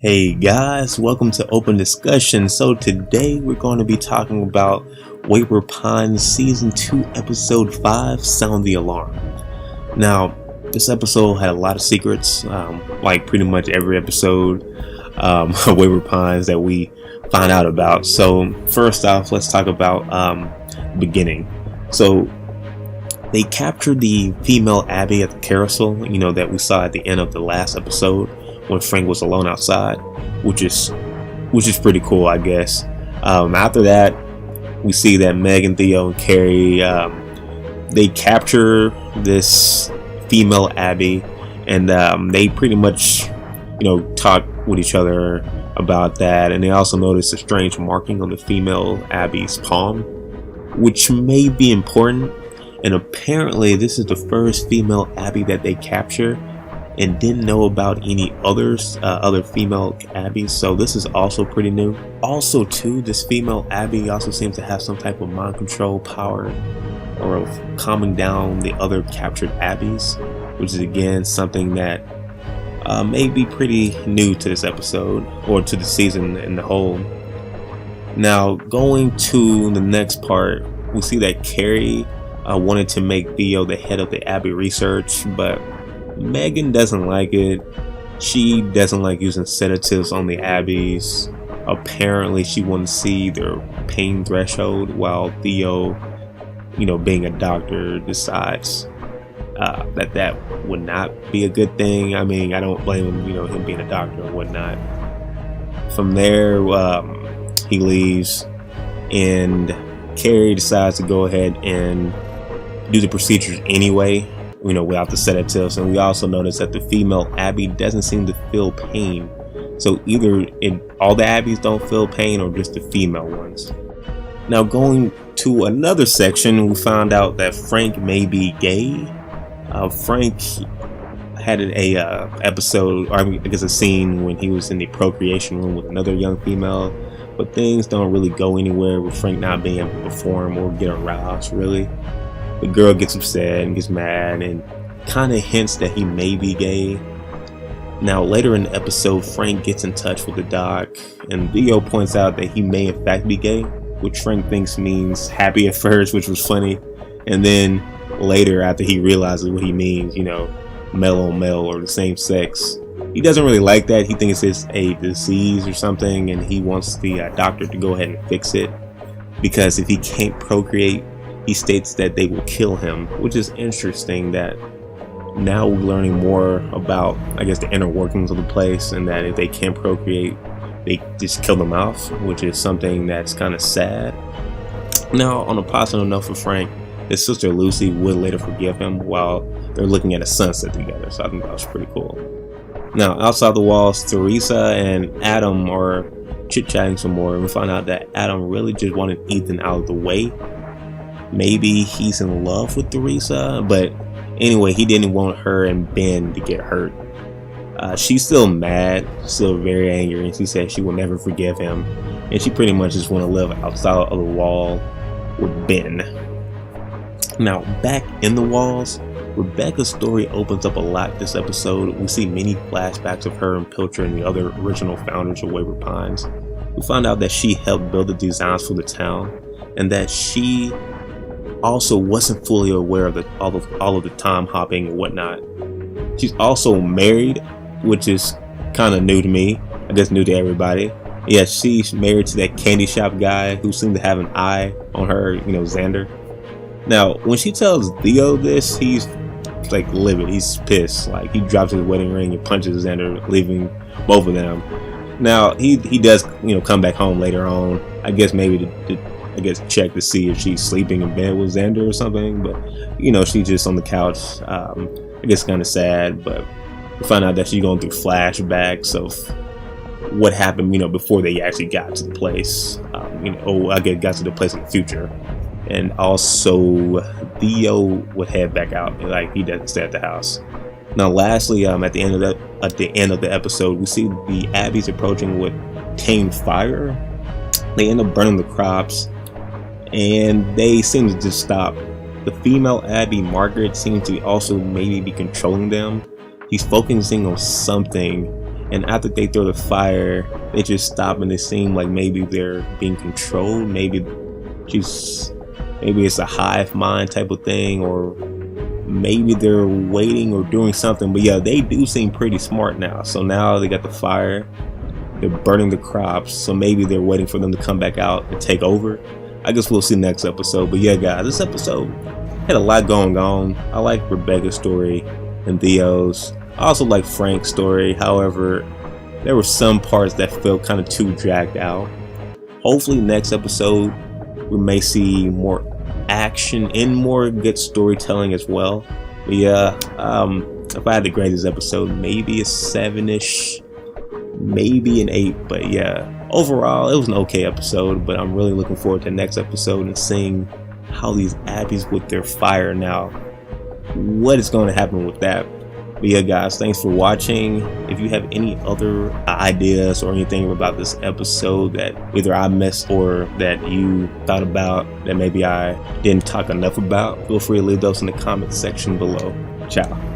Hey guys, welcome to Open Discussion. So today we're going to be talking about WayWard Pines Season 2 Episode 5, Sound the Alarm. Now, this episode had a lot of secrets, like pretty much every episode of WayWard Pines that we find out about. So first off, let's talk about the beginning. So they captured the female Abby at the carousel, that we saw at the end of the last episode, when Frank was alone outside, which is pretty cool, I guess. After that, we see that Meg and Theo and Carrie, they capture this female Abby, and they pretty much, talk with each other about that. And they also notice a strange marking on the female Abby's palm, which may be important. And apparently, this is the first female Abby that they capture, and didn't know about any other female Abbies, so this is also pretty new. Also too, this female Abby also seems to have some type of mind control power or of calming down the other captured Abbies, which is again something that may be pretty new to this episode or to the season in the whole. Now going to the next part, we see that Carrie wanted to make Theo the head of the Abby research, but Megan doesn't like it. She doesn't like using sedatives on the Abbies. Apparently she wants to see their pain threshold, while Theo, being a doctor, decides that would not be a good thing. I mean, I don't blame him, him being a doctor or whatnot. From there, he leaves, and Carrie decides to go ahead and do the procedures anyway, without the sedatives. And we also notice that the female Abby doesn't seem to feel pain. So either all the Abbies don't feel pain, or just the female ones. Now going to another section, we found out that Frank may be gay. Frank had a episode, or I guess a scene, when he was in the procreation room with another young female, but things don't really go anywhere with Frank not being able to perform or get aroused, really. The girl gets upset and gets mad and kind of hints that he may be gay. Now later in the episode, Frank gets in touch with the doc, and Theo points out that he may in fact be gay, which Frank thinks means happy at first, which was funny. And then later, after he realizes what he means, male on male or the same sex, he doesn't really like that. He thinks it's a disease or something, and he wants the doctor to go ahead and fix it, because if he can't procreate, he states that they will kill him, which is interesting that now we're learning more about, I guess, the inner workings of the place, and that if they can't procreate, they just kill them off, which is something that's kind of sad. Now, on a positive note for Frank, his sister Lucy would later forgive him while they're looking at a sunset together, so I think that was pretty cool. Now, outside the walls, Teresa and Adam are chit-chatting some more, and we find out that Adam really just wanted Ethan out of the way. Maybe he's in love with Teresa, but anyway, he didn't want her and Ben to get hurt. She's still mad, still very angry, and she said she will never forgive him, and she pretty much just want to live outside of the wall with Ben. Now, back in the walls, Rebecca's story opens up a lot this episode. We see many flashbacks of her and Pilcher and the other original founders of WayWard Pines. We find out that she helped build the designs for the town, and that she also wasn't fully aware of all of the time hopping and whatnot. She's also married, which is kind of new to me. I guess new to everybody. Yeah, she's married to that candy shop guy who seemed to have an eye on her, Xander. Now, when she tells Theo this, he's like livid. He's pissed. Like, he drops his wedding ring and punches Xander, leaving both of them. Now, he does, come back home later on. I guess maybe to check to see if she's sleeping in bed with Xander or something, but she's just on the couch. I guess kind of sad, but we find out that she's going through flashbacks of what happened, before they actually got to the place. I guess got to the place in the future, and also Theo would head back out, like he doesn't stay at the house. Now, lastly, at the end of the episode, we see the Abbies approaching what tame fire. They end up burning the crops, and they seem to just stop. The female Abby, Margaret, seems to also maybe be controlling them. He's focusing on something, and after they throw the fire, they just stop and it seems like maybe they're being controlled. Maybe it's a hive mind type of thing, or maybe they're waiting or doing something. But yeah, they do seem pretty smart now. So now they got the fire, they're burning the crops, so maybe they're waiting for them to come back out and take over. I guess we'll see next episode. But yeah, guys, this episode had a lot going on. I like Rebecca's story and Theo's. I also like Frank's story. However, there were some parts that felt kind of too dragged out. Hopefully next episode we may see more action and more good storytelling as well. But yeah, if I had to grade this episode, maybe a 7-ish, maybe an 8. But yeah, overall it was an okay episode. But I'm really looking forward to the next episode and seeing how these Abbeys with their fire now, what is going to happen with that. But yeah, guys, thanks for watching. If you have any other ideas or anything about this episode that either I missed or that you thought about that maybe I didn't talk enough about, feel free to leave those in the comment section below. Ciao.